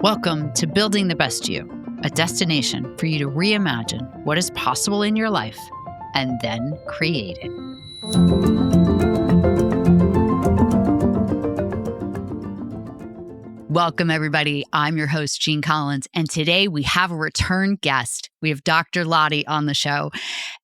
Welcome to Building the Best You, a destination for you to reimagine what is possible in your life and then create it. Welcome, everybody. I'm your host, Jeanne Collins, and today we have a return guest. We have Dr. Lotte on the show,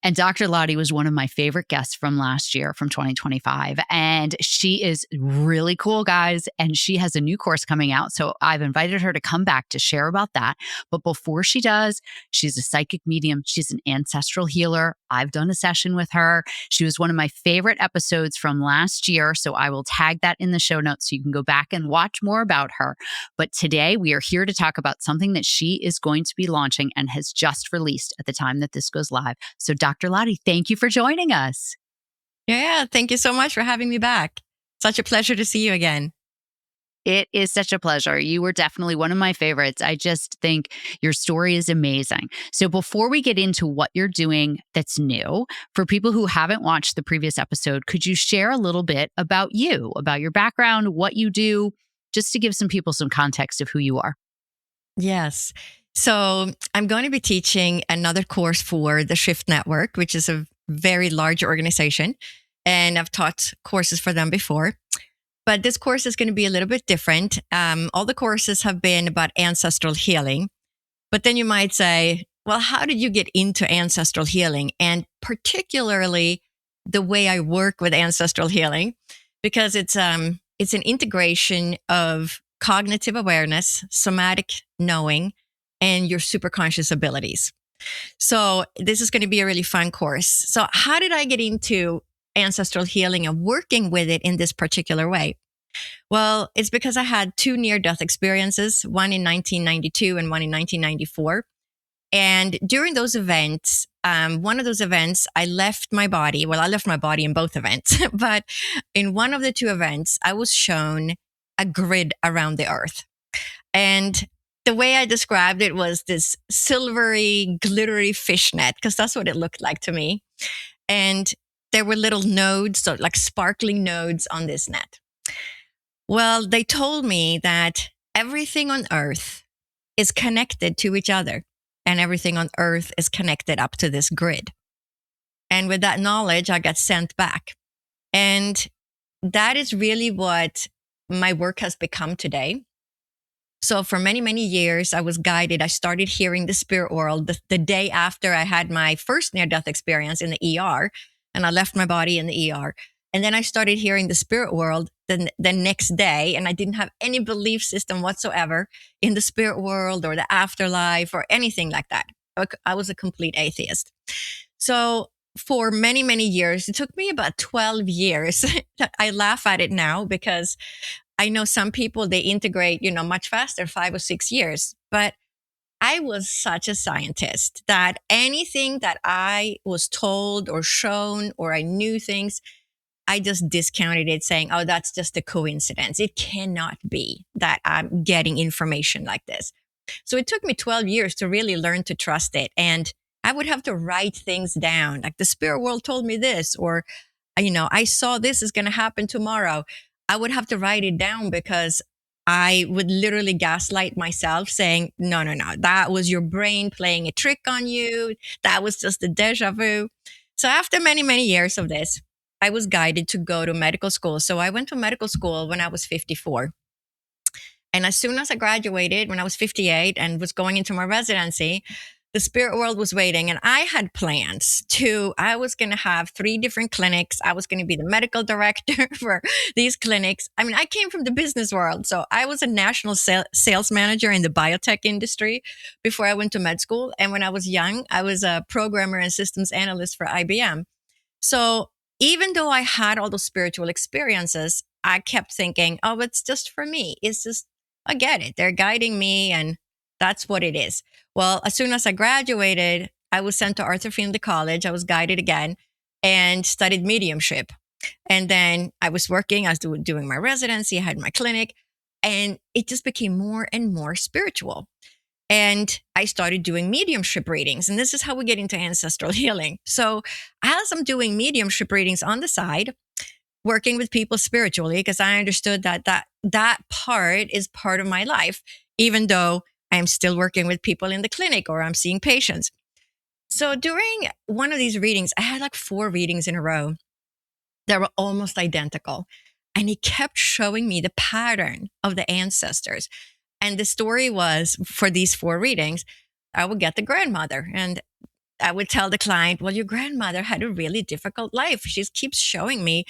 and Dr. Lotte was one of my favorite guests from last year, from 2025, and she is really cool, guys, and she has a new course coming out, so I've invited her to come back to share about that, but before she does, she's a psychic medium. She's an ancestral healer. I've done a session with her. She was one of my favorite episodes from last year, so I will tag that in the show notes so you can go back and watch more about her. But today we are here to talk about something that she is going to be launching and has just released at the time that this goes live. So Dr. Lotte, thank you for joining us. Yeah, thank you so much for having me back. Such a pleasure to see you again. It is such a pleasure. You were definitely one of my favorites. I just think your story is amazing. So before we get into what you're doing that's new, for people who haven't watched the previous episode, could you share a little bit about you, about your background, what you do, just to give some people some context of who you are? Yes. So I'm going to be teaching another course for the Shift Network, which is a very large organization. And I've taught courses for them before. But this course is going to be a little bit different. All the courses have been about ancestral healing. But then you might say, well, how did you get into ancestral healing? And particularly the way I work with ancestral healing, because it's an integration of cognitive awareness, somatic knowing, and your superconscious abilities. So this is going to be a really fun course. So how did I get into ancestral healing and working with it in this particular way? Well, it's because I had two near-death experiences, one in 1992 and one in 1994. And during those events, one of those events, I left my body. Well, I left my body in both events, but in one of the two events, I was shown a grid around the earth. And the way I described it was this silvery, glittery fishnet, because that's what it looked like to me. And there were little nodes, so like sparkling nodes on this net. Well, they told me that everything on earth is connected to each other. And everything on earth is connected up to this grid. And with that knowledge, I got sent back. And that is really what my work has become today. So for many, many years, I was guided. I started hearing the spirit world the day after I had my first near-death experience in the ER. And I left my body in the ER. And then I started hearing the spirit world the next day, and I didn't have any belief system whatsoever in the spirit world or the afterlife or anything like that. I was a complete atheist. So for many, many years, it took me about 12 years. I laugh at it now because I know some people, they integrate, much faster, 5 or 6 years. But I was such a scientist that anything that I was told or shown or I knew things, I just discounted it saying, oh, that's just a coincidence. It cannot be that I'm getting information like this. So it took me 12 years to really learn to trust it. And I would have to write things down. Like the spirit world told me this, or, I saw this is going to happen tomorrow. I would have to write it down because I would literally gaslight myself saying, no, that was your brain playing a trick on you. That was just a deja vu. So after many, many years of this, I was guided to go to medical school. So I went to medical school when I was 54. And as soon as I graduated, when I was 58 and was going into my residency, the spirit world was waiting. And I had plans I was going to have 3 different clinics. I was going to be the medical director for these clinics. I mean, I came from the business world. So I was a national sales manager in the biotech industry before I went to med school. And when I was young, I was a programmer and systems analyst for IBM. So even though I had all those spiritual experiences, I kept thinking, oh, it's just for me. It's just, I get it. They're guiding me and that's what it is. Well, as soon as I graduated, I was sent to Arthur Findlay College. I was guided again and studied mediumship. And then I was working, I was doing my residency, I had my clinic, and it just became more and more spiritual. And I started doing mediumship readings. And this is how we get into ancestral healing. So as I'm doing mediumship readings on the side, working with people spiritually, because I understood that part is part of my life. even though I'm still working with people in the clinic or I'm seeing patients. So during one of these readings, I had like 4 readings in a row that were almost identical. And he kept showing me the pattern of the ancestors. And the story was, for these 4 readings, I would get the grandmother and I would tell the client, well, your grandmother had a really difficult life. She keeps showing me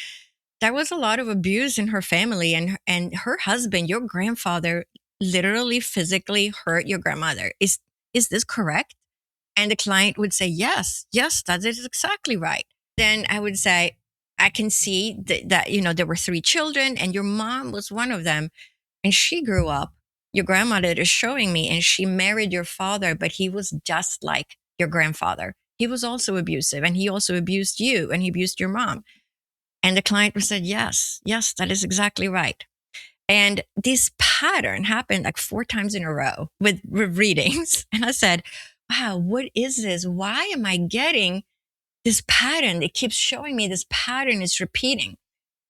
there was a lot of abuse in her family, and her husband, your grandfather, literally physically hurt your grandmother. Is this correct? And the client would say, yes, that is exactly right. Then I would say, I can see that, there were 3 children and your mom was one of them. And she grew up, your grandmother is showing me, and she married your father, but he was just like your grandfather. He was also abusive, and he also abused you, and he abused your mom. And the client would say, yes, that is exactly right. And this pattern happened like 4 times in a row with readings. And I said, wow, what is this? Why am I getting this pattern? It keeps showing me this pattern is repeating.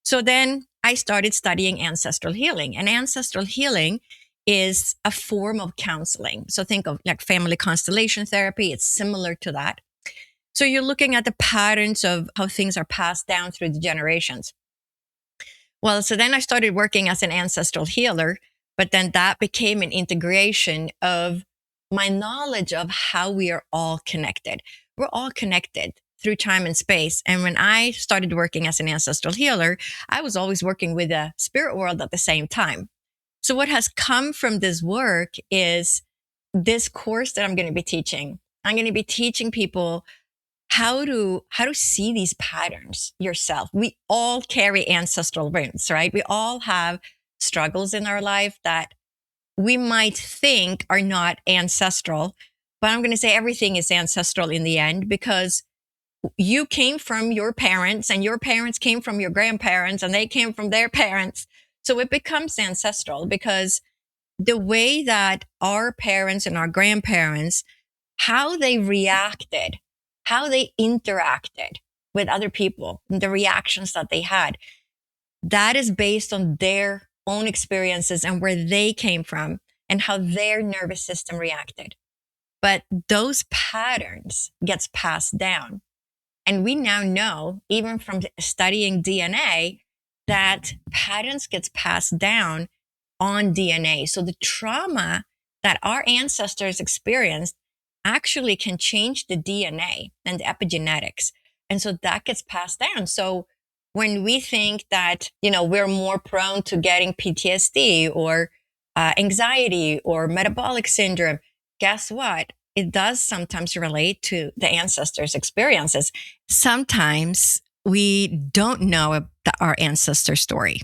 So then I started studying ancestral healing. And ancestral healing is a form of counseling. So think of like family constellation therapy. It's similar to that. So you're looking at the patterns of how things are passed down through the generations. Well, so then I started working as an ancestral healer, but then that became an integration of my knowledge of how we are all connected. We're all connected through time and space. And when I started working as an ancestral healer, I was always working with the spirit world at the same time. So what has come from this work is this course that I'm going to be teaching. I'm going to be teaching people how to see these patterns yourself. We all carry ancestral wounds, right? We all have struggles in our life that we might think are not ancestral, but I'm going to say everything is ancestral in the end, because you came from your parents and your parents came from your grandparents and they came from their parents. So it becomes ancestral because the way that our parents and our grandparents, how they reacted, how they interacted with other people, the reactions that they had, that is based on their own experiences and where they came from and how their nervous system reacted. But those patterns gets passed down. And we now know, even from studying DNA, that patterns gets passed down on DNA. So the trauma that our ancestors experienced actually can change the DNA and the epigenetics. And so that gets passed down. So when we think that, we're more prone to getting PTSD or anxiety or metabolic syndrome, guess what? It does sometimes relate to the ancestors' experiences. Sometimes we don't know our ancestor story,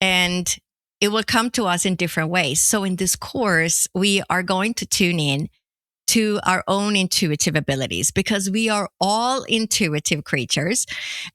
and it will come to us in different ways. So in this course, we are going to tune in to our own intuitive abilities, because we are all intuitive creatures,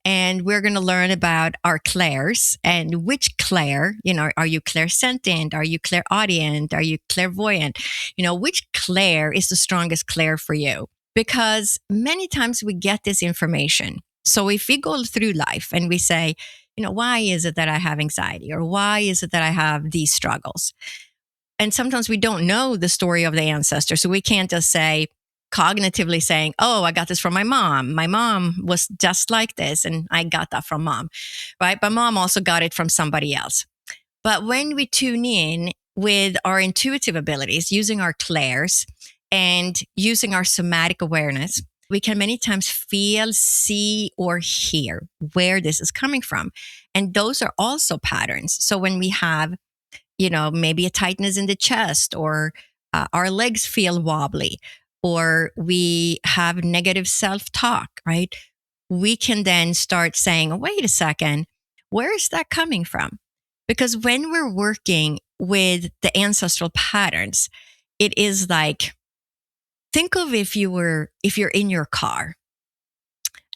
and we're going to learn about our clairs and which clair, are you clairsentient? Are you clairaudient? Are you clairvoyant? Which clair is the strongest clair for you? Because many times we get this information. So if we go through life and we say, why is it that I have anxiety? Or why is it that I have these struggles? And sometimes we don't know the story of the ancestor. So we can't just say, cognitively saying, oh, I got this from my mom. My mom was just like this, and I got that from mom, right? But mom also got it from somebody else. But when we tune in with our intuitive abilities, using our clairs and using our somatic awareness, we can many times feel, see, or hear where this is coming from. And those are also patterns. So when we have maybe a tightness in the chest, or our legs feel wobbly, or we have negative self-talk, right? We can then start saying, oh, wait a second, where is that coming from? Because when we're working with the ancestral patterns, it is like, think of if you're in your car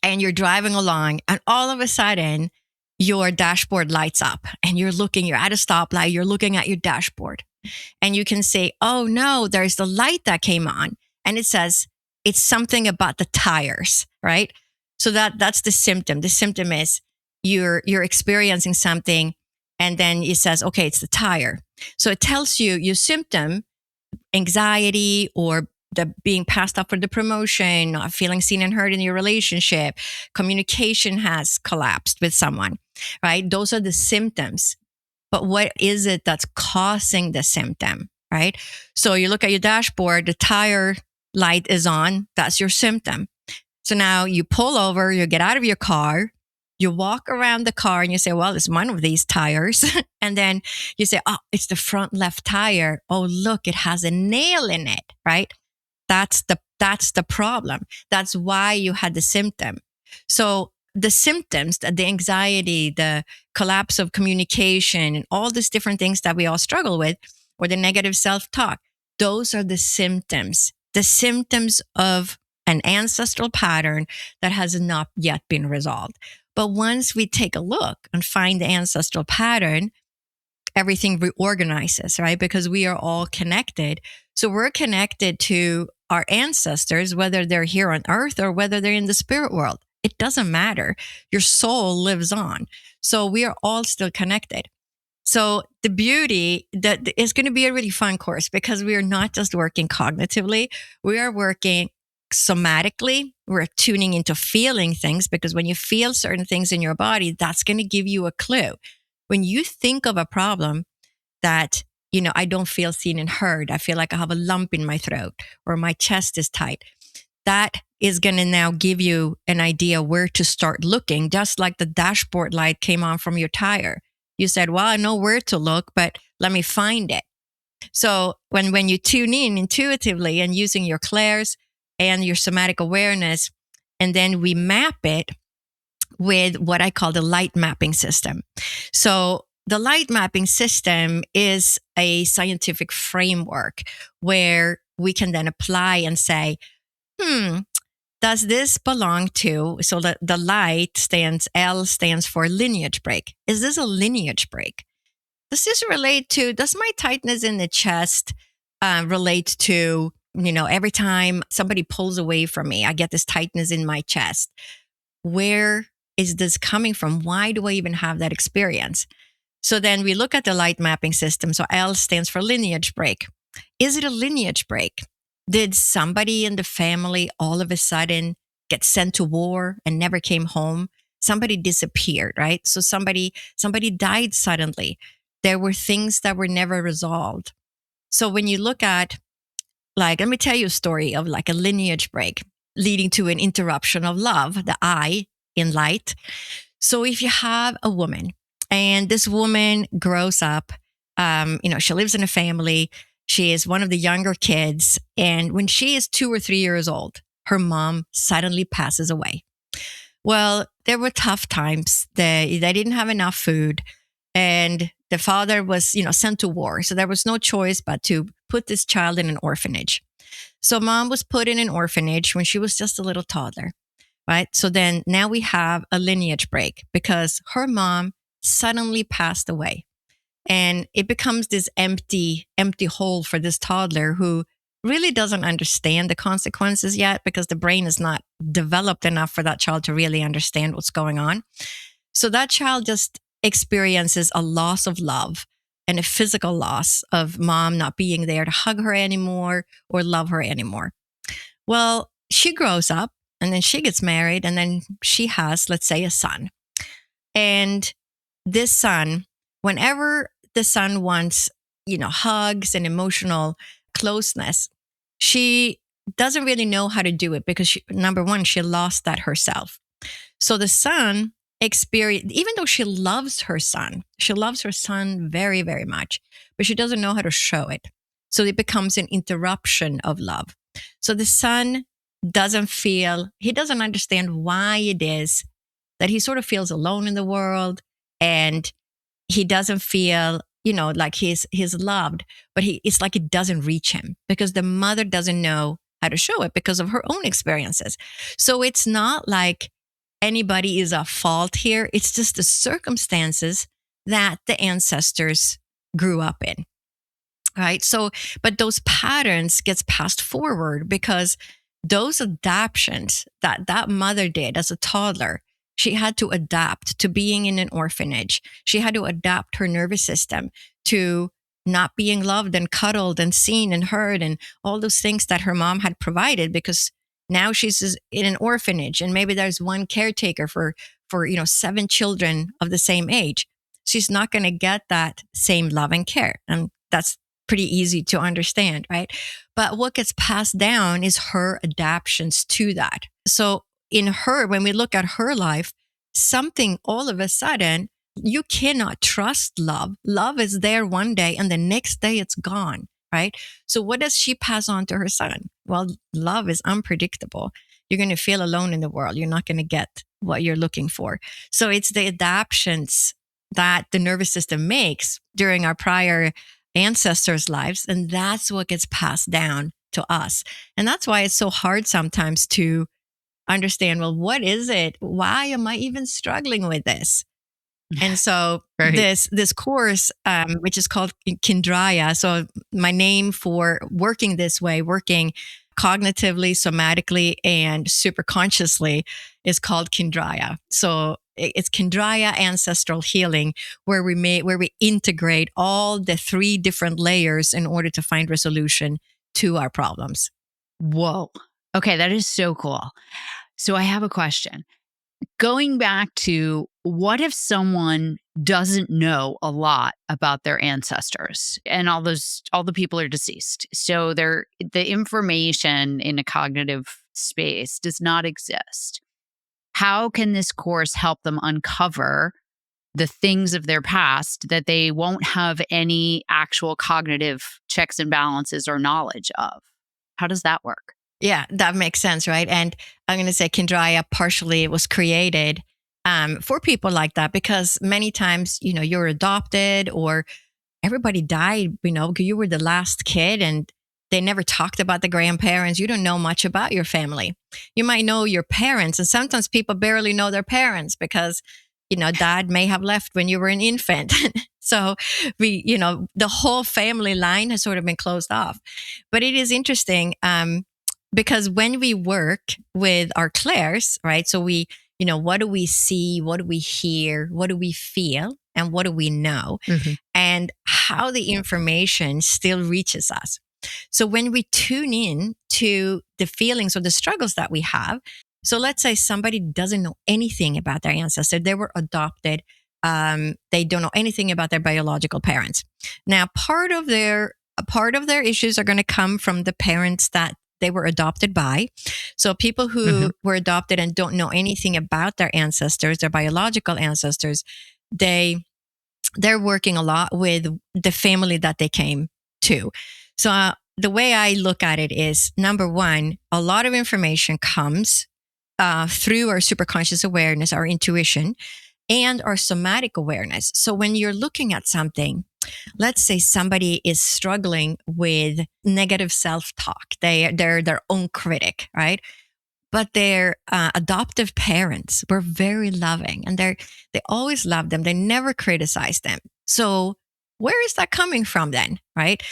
and you're driving along and all of a sudden your dashboard lights up and you're at a stoplight, you're looking at your dashboard and you can say, oh no, there's the light that came on. And it says it's something about the tires, right? So that's the symptom. The symptom is you're experiencing something And then it says, okay, it's the tire. So it tells you your symptom, anxiety, or the being passed up for the promotion, not feeling seen and heard in your relationship, communication has collapsed with someone, right? Those are the symptoms. But what is it that's causing the symptom, right? So you look at your dashboard, the tire light is on, that's your symptom. So now you pull over, you get out of your car, you walk around the car and you say, well, it's one of these tires. And then you say, oh, it's the front left tire. Oh, look, it has a nail in it, right? That's the problem. That's why you had the symptom. So the symptoms, the anxiety, the collapse of communication, and all these different things that we all struggle with, or the negative self-talk, those are the symptoms of an ancestral pattern that has not yet been resolved. But once we take a look and find the ancestral pattern, everything reorganizes, right? Because we are all connected. So we're connected to our ancestors, whether they're here on earth or whether they're in the spirit world. It doesn't matter. Your soul lives on. So we are all still connected. So the beauty that is going to be a really fun course, because we are not just working cognitively, we are working somatically. We're tuning into feeling things, because when you feel certain things in your body, that's going to give you a clue. When you think of a problem that, I don't feel seen and heard, I feel like I have a lump in my throat or my chest is tight, that is going to now give you an idea where to start looking, just like the dashboard light came on from your tire. You said, well, I know where to look, but let me find it. So when you tune in intuitively and using your clairs and your somatic awareness, and then we map it with what I call the light mapping system. So the light mapping system is a scientific framework where we can then apply and say, does this belong to, so the light L stands for lineage break. Is this a lineage break? Does this relate to, does my tightness in the chest relate to, every time somebody pulls away from me, I get this tightness in my chest? Where is this coming from? Why do I even have that experience? So then we look at the light mapping system. So L stands for lineage break. Is it a lineage break? Did somebody in the family all of a sudden get sent to war and never came home? Somebody disappeared, right? So somebody died suddenly. There were things that were never resolved. So when you look at, let me tell you a story of a lineage break leading to an interruption of love, the I in light. So if you have a woman and this woman grows up, she lives in a family, she is one of the younger kids. And when she is 2 or 3 years old, her mom suddenly passes away. Well, there were tough times. They didn't have enough food. And the father was, sent to war. So there was no choice but to put this child in an orphanage. So mom was put in an orphanage when she was just a little toddler, right? So then now we have a lineage break because her mom suddenly passed away. And it becomes this empty hole for this toddler who really doesn't understand the consequences yet, because the brain is not developed enough for that child to really understand what's going on. So that child just experiences a loss of love and a physical loss of mom not being there to hug her anymore or love her anymore. Well, she grows up and then she gets married and then she has, let's say, a son. And this son, whenever the son wants, hugs and emotional closeness, she doesn't really know how to do it because number one, she lost that herself. So the son even though she loves her son very, very much, but she doesn't know how to show it. So it becomes an interruption of love. So the son he doesn't understand why it is that he sort of feels alone in the world, and he doesn't feel, like he's loved, but it's like it doesn't reach him because the mother doesn't know how to show it because of her own experiences. So it's not like anybody is at fault here. It's just the circumstances that the ancestors grew up in, right? So, but those patterns gets passed forward because those adoptions that mother did as a toddler She had to adapt to being in an orphanage. She had to adapt her nervous system to not being loved and cuddled and seen and heard and all those things that her mom had provided, because now she's in an orphanage and maybe there's one caretaker for 7 children of the same age. She's not going to get that same love and care. And that's pretty easy to understand, right? But what gets passed down is her adaptations to that. So in her, when we look at her life, something all of a sudden, you cannot trust love. Love is there one day and the next day it's gone, right? So what does she pass on to her son? Well, love is unpredictable. You're going to feel alone in the world. You're not going to get what you're looking for. So it's the adaptations that the nervous system makes during our prior ancestors' lives. And that's what gets passed down to us. And that's why it's so hard sometimes to understand, well, what is it? Why am I even struggling with this? And so Right. this course, which is called Kindraya, so my name for working this way, working cognitively, somatically, and super consciously, is called Kindraya. So it's Kindraya Ancestral Healing, where we integrate all the 3 different layers in order to find resolution to our problems. Whoa. Okay, that is so cool. So I have a question. Going back to, what if someone doesn't know a lot about their ancestors and all the people are deceased? So the information in a cognitive space does not exist. How can this course help them uncover the things of their past that they won't have any actual cognitive checks and balances or knowledge of? How does that work? Yeah, that makes sense, right? And I'm going to say Kindraya partially was created for people like that, because many times, you're adopted or everybody died, you were the last kid and they never talked about the grandparents. You don't know much about your family. You might know your parents, and sometimes people barely know their parents because, dad may have left when you were an infant. So the whole family line has sort of been closed off. But it is interesting because when we work with our clairs, right? So what do we see? What do we hear? What do we feel? And what do we know? Mm-hmm. And how the information still reaches us. So when we tune in to the feelings or the struggles that we have, so let's say somebody doesn't know anything about their ancestor, they were adopted, they don't know anything about their biological parents. Now, part of their issues are going to come from the parents that they were adopted by. So people who were adopted and don't know anything about their ancestors, their biological ancestors, they're working a lot with the family that they came to. So the way I look at it is, number one, a lot of information comes through our superconscious awareness, our intuition, and our somatic awareness. So when you're looking at something, let's say somebody is struggling with negative self-talk. They're their own critic, right? But their adoptive parents were very loving, and they always loved them. They never criticized them. So where is that coming from then, right?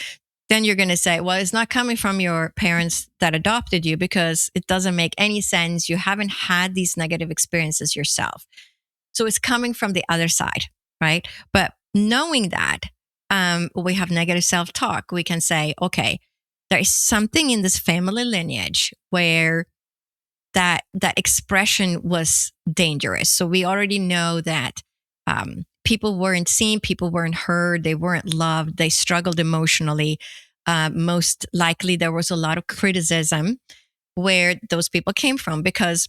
Then you're going to say, well, it's not coming from your parents that adopted you because it doesn't make any sense. You haven't had these negative experiences yourself. So it's coming from the other side, right? But knowing that we have negative self-talk, we can say, okay, there is something in this family lineage where that expression was dangerous. So we already know that people weren't seen, people weren't heard, they weren't loved, they struggled emotionally. Most likely there was a lot of criticism where those people came from, because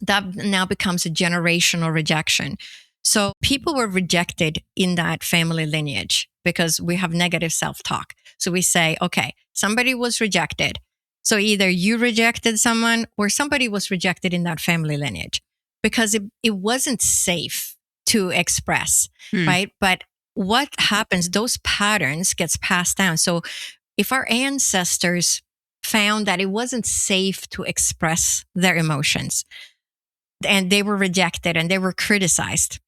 that now becomes a generational rejection. So people were rejected in that family lineage because we have negative self-talk. So we say, okay, somebody was rejected. So either you rejected someone or somebody was rejected in that family lineage because it wasn't safe to express, right? But what happens, those patterns gets passed down. So if our ancestors found that it wasn't safe to express their emotions and they were rejected and they were criticized,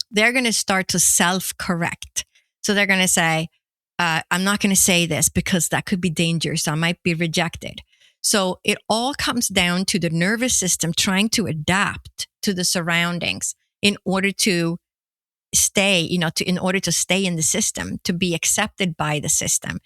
they're going to start to self-correct. So they're going to say, I'm not going to say this because that could be dangerous. I might be rejected. So it all comes down to the nervous system trying to adapt to the surroundings in order to stay, in order to stay in the system, to be accepted by the system.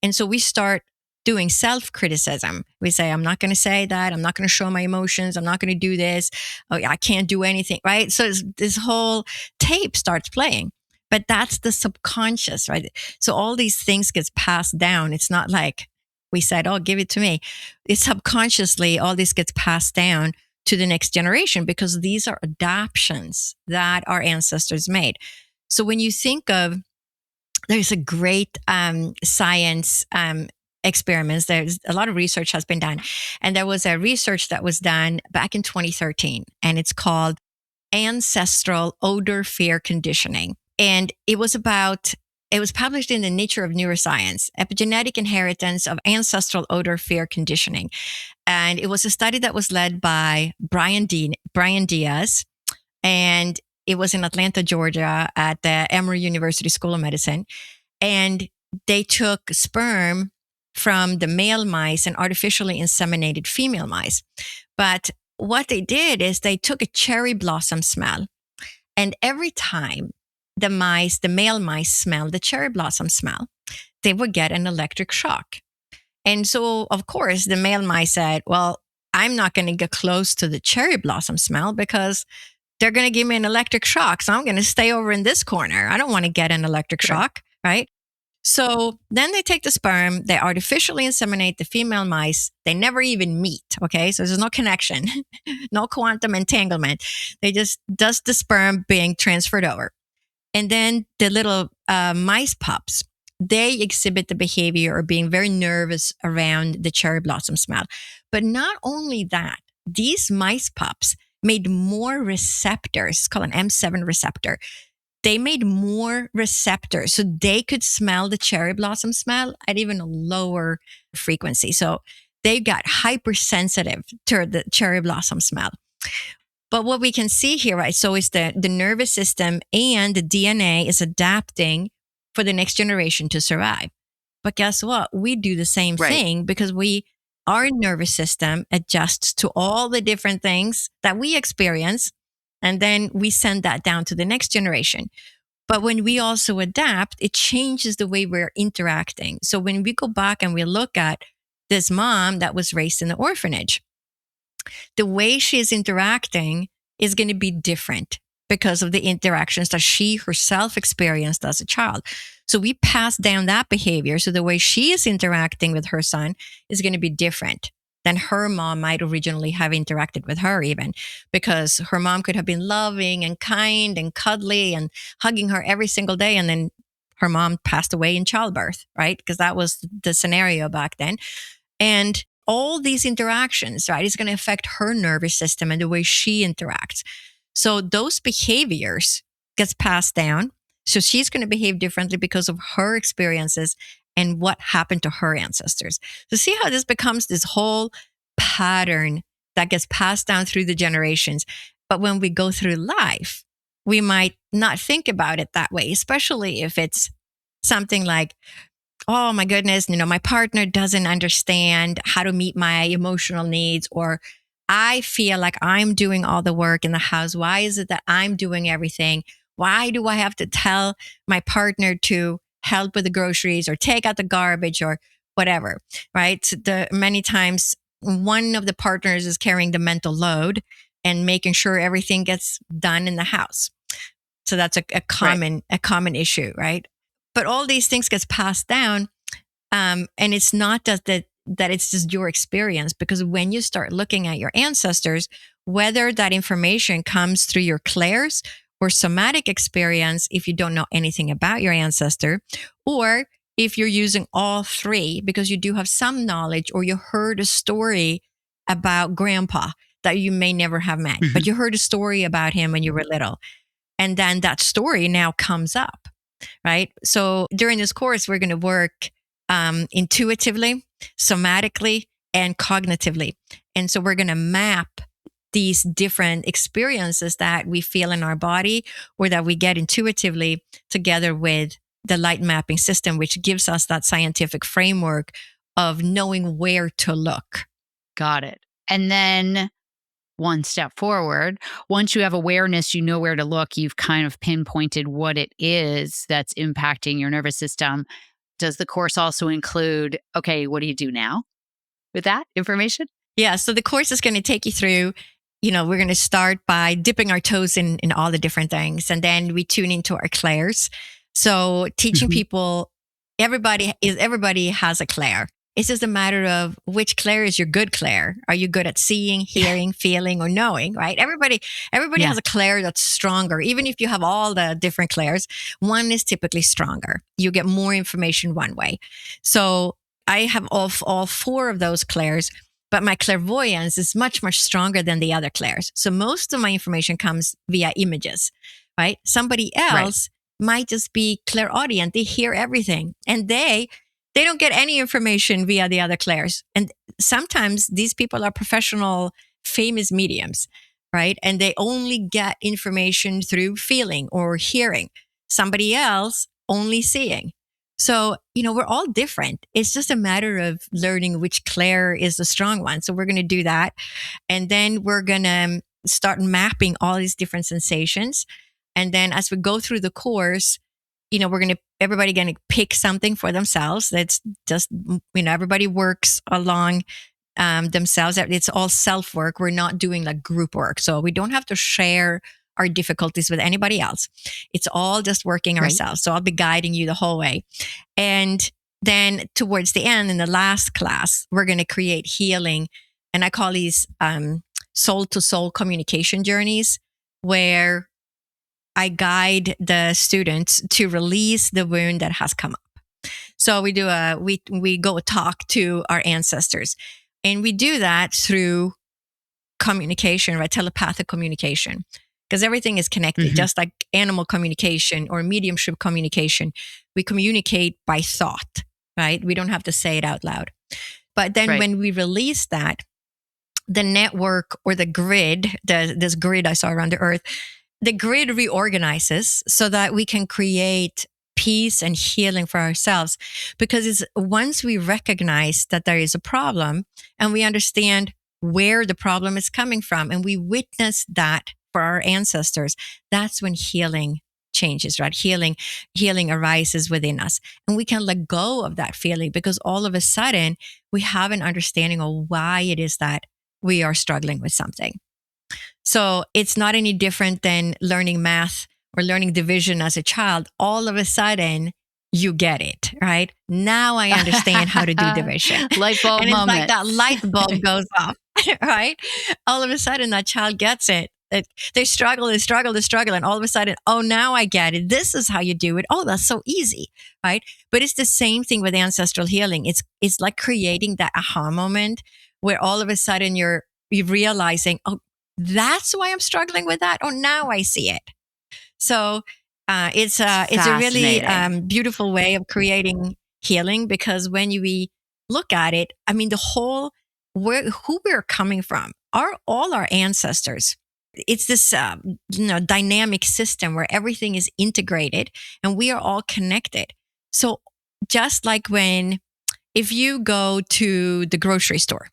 And so we start doing self-criticism. We say, I'm not going to say that. I'm not going to show my emotions. I'm not going to do this. Oh, I can't do anything, right? So this whole tape starts playing. But that's the subconscious, right? So all these things gets passed down. It's not like we said, oh, give it to me. It's subconsciously, all this gets passed down to the next generation because these are adaptations that our ancestors made. So when you think of, there's a great science experiments. There's a lot of research has been done. And there was a research that was done back in 2013, and it's called Ancestral Odor Fear Conditioning. And it was published in the Nature of Neuroscience, Epigenetic Inheritance of Ancestral Odor Fear Conditioning. And it was a study that was led by Brian Diaz, and it was in Atlanta, Georgia at the Emory University School of Medicine. And they took sperm from the male mice and artificially inseminated female mice. But what they did is they took a cherry blossom smell, and every time the male mice smelled the cherry blossom smell, they would get an electric shock. And so, of course, the male mice said, well, I'm not going to get close to the cherry blossom smell because they're going to give me an electric shock. So I'm going to stay over in this corner. I don't want to get an electric shock, right? So then they take the sperm, they artificially inseminate the female mice. They never even meet, okay? So there's no connection, no quantum entanglement. They just does the sperm being transferred over. And then the little mice pups, they exhibit the behavior of being very nervous around the cherry blossom smell. But not only that, these mice pups made more receptors. It's called an M7 receptor. They made more receptors so they could smell the cherry blossom smell at even a lower frequency. So they got hypersensitive to the cherry blossom smell. But what we can see here, right? So is the nervous system and the DNA is adapting for the next generation to survive. But guess what? We do the same thing because our nervous system adjusts to all the different things that we experience. And then we send that down to the next generation. But when we also adapt, it changes the way we're interacting. So when we go back and we look at this mom that was raised in the orphanage, the way she is interacting is going to be different because of the interactions that she herself experienced as a child. So we pass down that behavior. So the way she is interacting with her son is going to be different than her mom might originally have interacted with her, even because her mom could have been loving and kind and cuddly and hugging her every single day. And then her mom passed away in childbirth, right? Because that was the scenario back then. And all these interactions, right, is going to affect her nervous system and the way she interacts. So those behaviors gets passed down. So she's going to behave differently because of her experiences and what happened to her ancestors. So see how this becomes this whole pattern that gets passed down through the generations. But when we go through life, we might not think about it that way, especially if it's something like, oh my goodness, my partner doesn't understand how to meet my emotional needs, or I feel like I'm doing all the work in the house. Why is it that I'm doing everything? Why do I have to tell my partner to help with the groceries or take out the garbage or whatever, right? Many times one of the partners is carrying the mental load and making sure everything gets done in the house. So that's a common issue, right? But all these things gets passed down. And it's not just that it's just your experience, because when you start looking at your ancestors, whether that information comes through your clairs or somatic experience, if you don't know anything about your ancestor, or if you're using all three because you do have some knowledge, or you heard a story about grandpa that you may never have met, but you heard a story about him when you were little. And then that story now comes up, right? So during this course, we're going to work intuitively, somatically, and cognitively. And so we're going to map these different experiences that we feel in our body or that we get intuitively together with the light mapping system, which gives us that scientific framework of knowing where to look. Got it. And then one step forward, once you have awareness, you know where to look, you've kind of pinpointed what it is that's impacting your nervous system. Does the course also include, okay, what do you do now with that information? Yeah. So the course is going to take you through, we're going to start by dipping our toes in all the different things. And then we tune into our clairs. So teaching people, everybody has a clair. It's just a matter of which clair is your good clair. Are you good at seeing, hearing, feeling, or knowing, right? Everybody has a clair that's stronger. Even if you have all the different clairs, one is typically stronger. You get more information one way. So I have all four of those clairs, but my clairvoyance is much, much stronger than the other clairs. So most of my information comes via images, right? Somebody else might just be clairaudient. They hear everything, and they don't get any information via the other clairs. And sometimes these people are professional, famous mediums, right? And they only get information through feeling or hearing. Somebody else only seeing. So, we're all different. It's just a matter of learning which clair is the strong one. So we're going to do that. And then we're going to start mapping all these different sensations. And then as we go through the course, everybody going to pick something for themselves. That's just, everybody works along themselves. It's all self work. We're not doing like group work. So we don't have to share our difficulties with anybody else. It's all just working ourselves. So I'll be guiding you the whole way. And then towards the end, in the last class, we're going to create healing. And I call these soul to soul communication journeys, where I guide the students to release the wound that has come up. So we do we go talk to our ancestors, and we do that through communication, right? Telepathic communication, because everything is connected. Just like animal communication or mediumship communication, we communicate by thought, right? We don't have to say it out loud. But then when we release that, the network or the grid, this grid I saw around the earth, the grid reorganizes so that we can create peace and healing for ourselves. Because it's once we recognize that there is a problem and we understand where the problem is coming from, and we witness that for our ancestors, that's when healing changes, right? Healing arises within us, and we can let go of that feeling, because all of a sudden we have an understanding of why it is that we are struggling with something. So it's not any different than learning math or learning division as a child. All of a sudden, you get it, right? Now I understand how to do division. Light bulb and it's moment. like that light bulb goes off, right? All of a sudden, that child gets it. They struggle, and all of a sudden, oh, now I get it. This is how you do it. Oh, that's so easy, right? But it's the same thing with ancestral healing. It's like creating that aha moment where all of a sudden you're realizing, oh, that's why I'm struggling with that. Oh, now I see it. So it's a really beautiful way of creating healing, because when we look at it, I mean, who we're coming from are all our ancestors. It's this dynamic system where everything is integrated and we are all connected. So just like if you go to the grocery store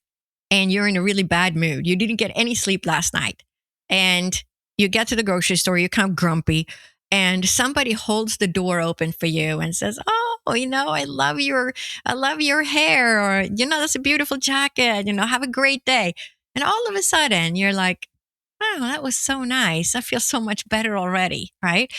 and you're in a really bad mood, you didn't get any sleep last night, and you get to the grocery store, you're kind of grumpy, and somebody holds the door open for you and says, "Oh, I love your hair," or, "That's a beautiful jacket, have a great day." And all of a sudden you're like, "Wow, that was so nice. I feel so much better already," right?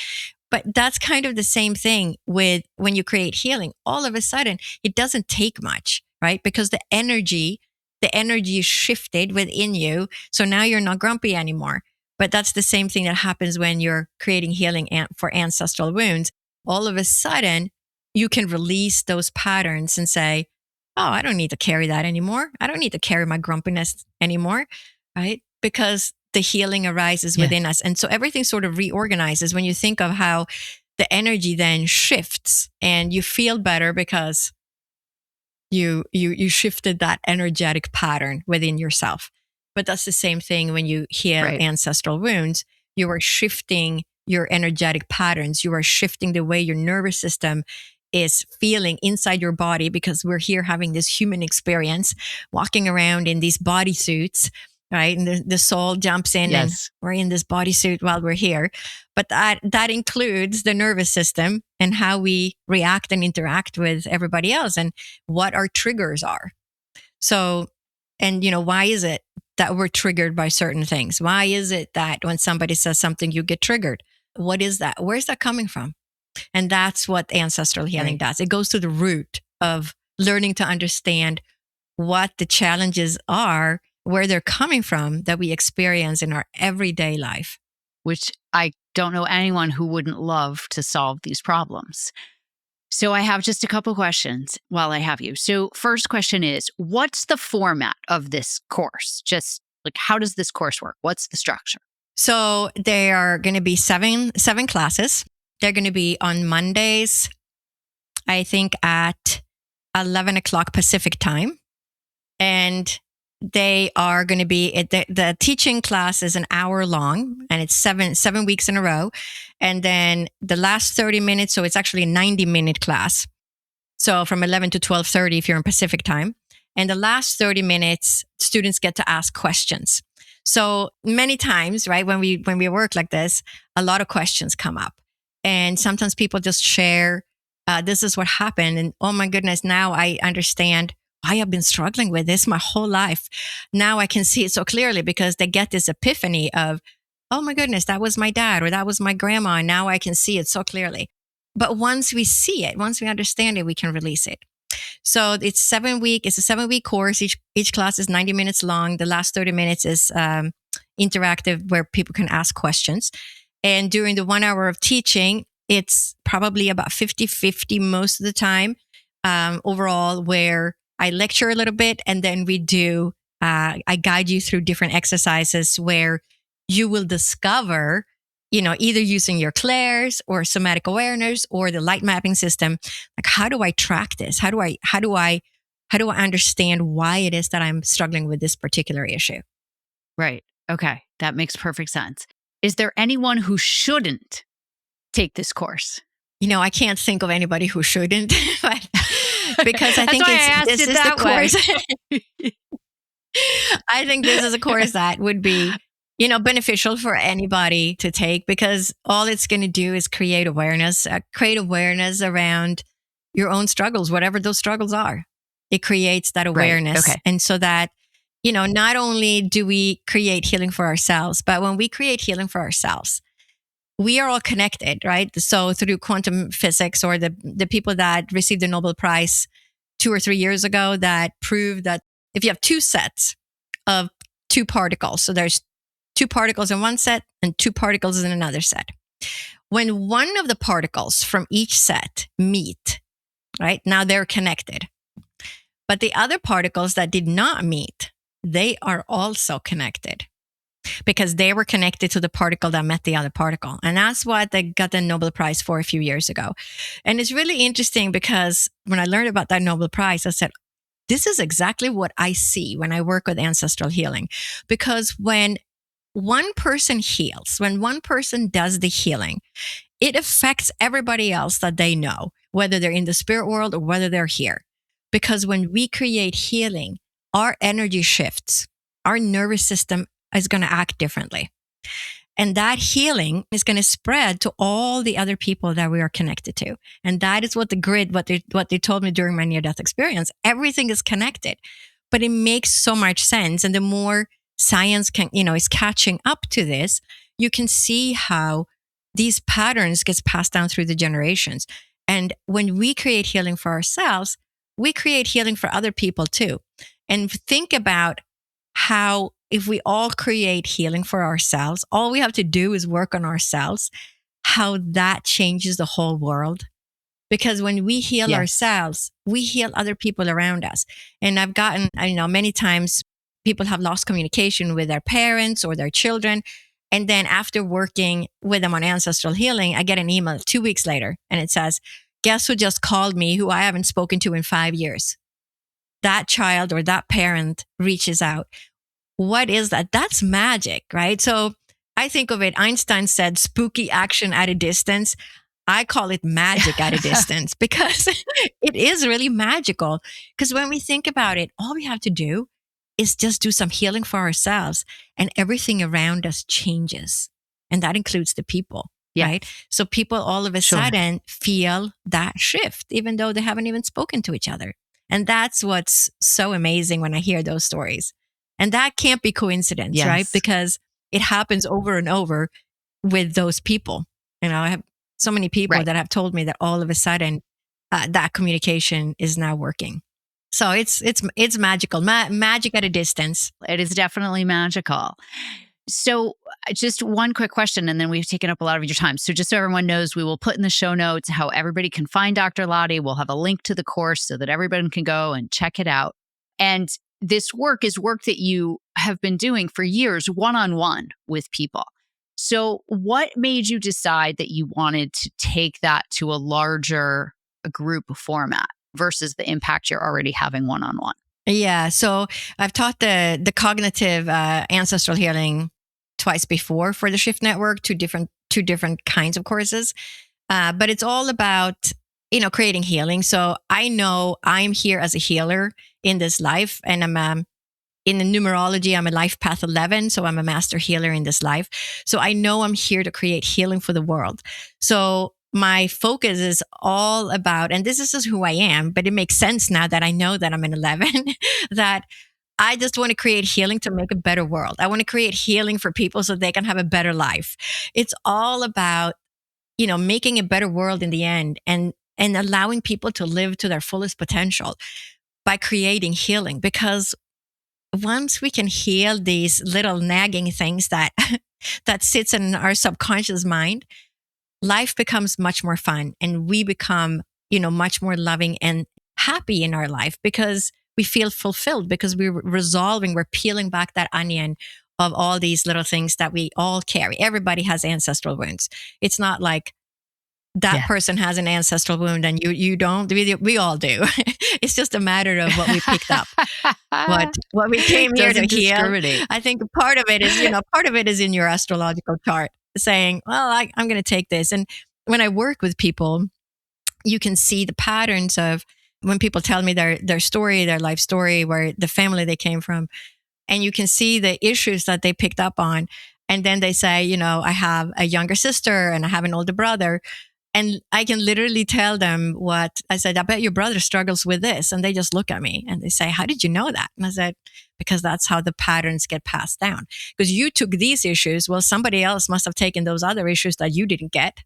But that's kind of the same thing with when you create healing. All of a sudden, it doesn't take much, right? Because the energy is shifted within you. So now you're not grumpy anymore. But that's the same thing that happens when you're creating healing for ancestral wounds. All of a sudden, you can release those patterns and say, "Oh, I don't need to carry that anymore. I don't need to carry my grumpiness anymore," right? Because the healing arises within us. And so everything sort of reorganizes when you think of how the energy then shifts, and you feel better because you shifted that energetic pattern within yourself. But that's the same thing when you heal ancestral wounds. You are shifting your energetic patterns. You are shifting the way your nervous system is feeling inside your body, because we're here having this human experience, walking around in these bodysuits, right? And the soul jumps in, and we're in this bodysuit while we're here. But that includes the nervous system and how we react and interact with everybody else, and what our triggers are. So, and why is it that we're triggered by certain things? Why is it that when somebody says something, you get triggered? What is that? Where's that coming from? And that's what ancestral healing does. It goes to the root of learning to understand what the challenges are, where they're coming from, that we experience in our everyday life. Which I don't know anyone who wouldn't love to solve these problems. So I have just a couple questions while I have you. So first question is, what's the format of this course? Just like, how does this course work? What's the structure? So there are going to be seven classes. They're going to be on Mondays, I think at 11 o'clock Pacific time. And they are going to be, the teaching class is an hour long, and it's seven weeks in a row. And then the last 30 minutes, so it's actually a 90-minute class. So from 11 to 12:30 if you're in Pacific time. And the last 30 minutes, students get to ask questions. So many times, right, when we work like this, a lot of questions come up. And sometimes people just share, this is what happened. And oh my goodness, now I understand why I've been struggling with this my whole life. Now I can see it so clearly, because they get this epiphany of, oh my goodness, that was my dad or that was my grandma. And now I can see it so clearly. But once we see it, once we understand it, we can release it. So it's a 7-week course. Each class is 90 minutes long. The last 30 minutes is interactive, where people can ask questions. And during the 1 hour of teaching, it's probably about 50-50 most of the time overall, where I lecture a little bit, and then we do, I guide you through different exercises where you will discover, either using your clairs or somatic awareness or the light mapping system, like, how do I track this? How do I understand why it is that I'm struggling with this particular issue? Right. Okay. That makes perfect sense. Is there anyone who shouldn't take this course? I can't think of anybody who shouldn't, but because I think this is the course. I think this is a course that would be, beneficial for anybody to take, because all it's going to do is create awareness around your own struggles, whatever those struggles are. It creates that awareness. Right. Okay. And so that, not only do we create healing for ourselves, but when we create healing for ourselves, we are all connected, right? So through quantum physics, or the people that received the Nobel Prize 2 or 3 years ago, that proved that if you have two sets of two particles, so there's two particles in one set and two particles in another set. When one of the particles from each set meet, right, now they're connected. But the other particles that did not meet, they are also connected, because they were connected to the particle that met the other particle. And that's what they got the Nobel Prize for a few years ago. And it's really interesting, because when I learned about that Nobel Prize, I said, this is exactly what I see when I work with ancestral healing. Because when one person heals, when one person does the healing, it affects everybody else that they know, whether they're in the spirit world or whether they're here. Because when we create healing, our energy shifts, our nervous system is going to act differently. And that healing is going to spread to all the other people that we are connected to. And that is what the grid, what they told me during my near-death experience. Everything is connected, but it makes so much sense. And the more science is catching up to this, you can see how these patterns gets passed down through the generations. And when we create healing for ourselves, we create healing for other people too. And think about how, if we all create healing for ourselves, all we have to do is work on ourselves, how that changes the whole world. Because when we heal ourselves, we heal other people around us. And I've gotten, many times people have lost communication with their parents or their children. And then after working with them on ancestral healing, I get an email 2 weeks later, and it says, guess who just called me, who I haven't spoken to in 5 years? That child or that parent reaches out. What is that? That's magic, right? So I think of it, Einstein said, spooky action at a distance. I call it magic at a distance because it is really magical. Because when we think about it, all we have to do is just do some healing for ourselves and everything around us changes. And that includes the people, right? So people all of a sudden feel that shift, even though they haven't even spoken to each other. And that's what's so amazing when I hear those stories. And that can't be coincidence, right? Because it happens over and over with those people. I have so many people that have told me that all of a sudden that communication is now working. So it's magical, magic at a distance. It is definitely magical. So just one quick question, and then we've taken up a lot of your time. So just so everyone knows, we will put in the show notes how everybody can find Dr. Lotte. We'll have a link to the course so that everybody can go and check it out. And this work is work that you have been doing for years, one-on-one with people. So what made you decide that you wanted to take that to a larger group format versus the impact you're already having one-on-one? Yeah. So I've taught the cognitive ancestral healing twice before for the Shift Network, two different kinds of courses. But it's all about, creating healing. So I know I'm here as a healer in this life, and I'm in the numerology, I'm a life path 11. So I'm a master healer in this life. So I know I'm here to create healing for the world. So my focus is all about, and this is just who I am, but it makes sense now that I know that I'm an 11, that I just want to create healing to make a better world. I want to create healing for people so they can have a better life. It's all about, making a better world in the end and allowing people to live to their fullest potential by creating healing. Because once we can heal these little nagging things that sits in our subconscious mind, life becomes much more fun, and we become, much more loving and happy in our life because we feel fulfilled, because we're peeling back that onion of all these little things that we all carry. Everybody has ancestral wounds. It's not like that person has an ancestral wound and you don't. We all do. It's just a matter of what we picked up, what we came here to heal. I think part of it is in your astrological chart, saying, well, I'm going to take this. And when I work with people, you can see the patterns of when people tell me their story, their life story, where the family they came from, and you can see the issues that they picked up on. And then they say, I have a younger sister and I have an older brother. And I can literally tell them what I said. I bet your brother struggles with this. And they just look at me and they say, how did you know that? And I said, because that's how the patterns get passed down. Because you took these issues. Well, somebody else must have taken those other issues that you didn't get.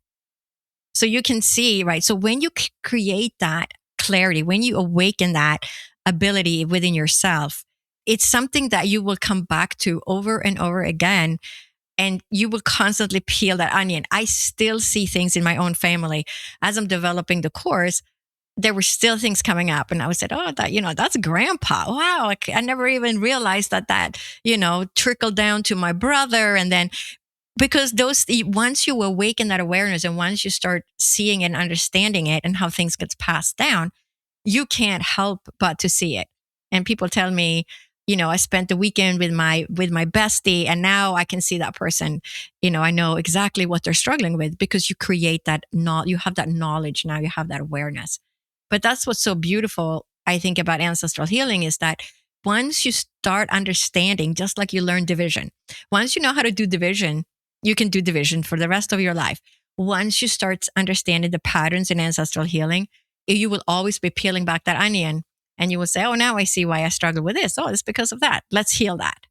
So you can see, right? So when you create that clarity, when you awaken that ability within yourself, it's something that you will come back to over and over again. And you will constantly peel that onion. I still see things in my own family. As I'm developing the course, there were still things coming up. And I said, oh, that's grandpa. Wow. I never even realized that, trickled down to my brother. And then, because once you awaken that awareness and once you start seeing and understanding it and how things gets passed down, you can't help but to see it. And people tell me, I spent the weekend with my bestie, and now I can see that person. I know exactly what they're struggling with, because you create that, you have that knowledge now, you have that awareness. But that's what's so beautiful, I think, about ancestral healing, is that once you start understanding, just like you learn division, once you know how to do division, you can do division for the rest of your life. Once you start understanding the patterns in ancestral healing, you will always be peeling back that onion. And you will say, oh, now I see why I struggle with this. Oh, it's because of that. Let's heal that.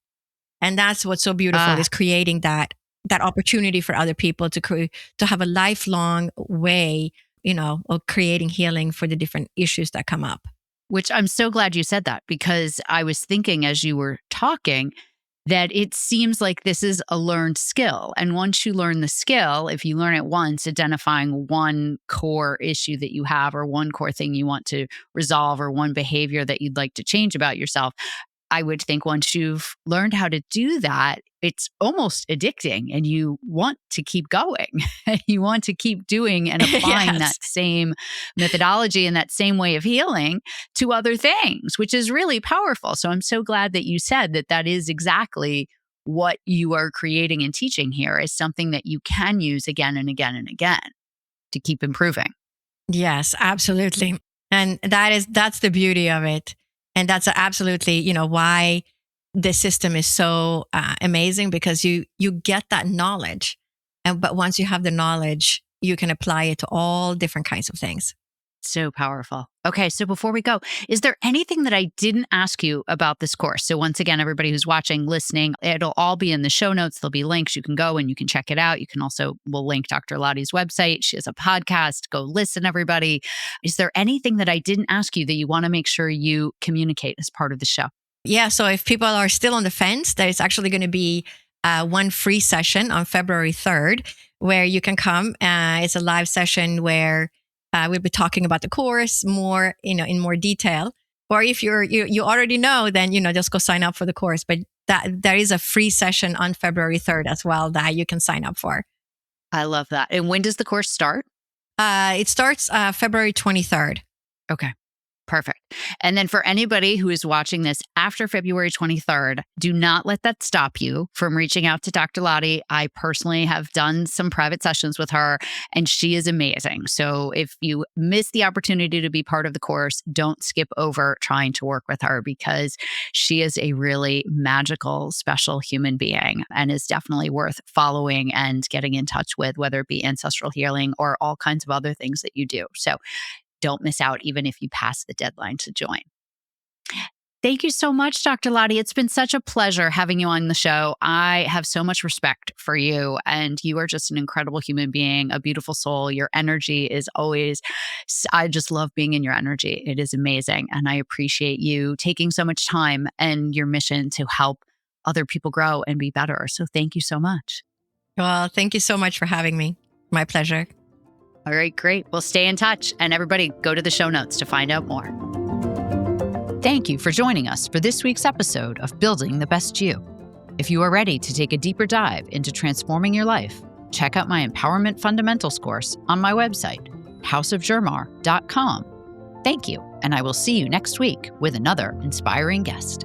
And that's what's so beautiful, is creating that opportunity for other people to have a lifelong way, of creating healing for the different issues that come up. Which I'm so glad you said that, because I was thinking as you were talking that it seems like this is a learned skill. And once you learn the skill, if you learn it once, identifying one core issue that you have or one core thing you want to resolve or one behavior that you'd like to change about yourself, I would think once you've learned how to do that, it's almost addicting and you want to keep going. You want to keep doing and applying that same methodology and that same way of healing to other things, which is really powerful. So I'm so glad that you said that is exactly what you are creating and teaching here, is something that you can use again and again and again. to keep improving. Yes, absolutely. And that's the beauty of it. And that's absolutely, why the system is so amazing, because you get that knowledge. But once you have the knowledge, you can apply it to all different kinds of things. So powerful. Okay, so before we go, is there anything that I didn't ask you about this course? So once again, everybody who's watching, listening, it'll all be in the show notes. There'll be links. You can go and you can check it out. You can also, we'll link Dr. Lotte's website. She has a podcast. Go listen, everybody. Is there anything that I didn't ask you that you want to make sure you communicate as part of the show? Yeah, so if people are still on the fence, there is actually going to be one free session on February 3rd where you can come. It's a live session where we'll be talking about the course more, in more detail. Or if you already know, then, just go sign up for the course. But there is a free session on February 3rd as well that you can sign up for. I love that. And when does the course start? It starts February 23rd. Okay. Perfect. And then for anybody who is watching this after February 23rd, do not let that stop you from reaching out to Dr. Lotte. I personally have done some private sessions with her, and she is amazing. So if you miss the opportunity to be part of the course, don't skip over trying to work with her, because she is a really magical, special human being and is definitely worth following and getting in touch with, whether it be ancestral healing or all kinds of other things that you do. So don't miss out, even if you pass the deadline to join. Thank you so much, Dr. Lotte. It's been such a pleasure having you on the show. I have so much respect for you, and you are just an incredible human being, a beautiful soul. Your energy is always, I just love being in your energy. It is amazing. And I appreciate you taking so much time and your mission to help other people grow and be better. So thank you so much. Well, thank you so much for having me. My pleasure. All right, great. We'll stay in touch. And everybody, go to the show notes to find out more. Thank you for joining us for this week's episode of Building the Best You. If you are ready to take a deeper dive into transforming your life, check out my Empowerment Fundamentals course on my website, houseofjermar.com. Thank you, and I will see you next week with another inspiring guest.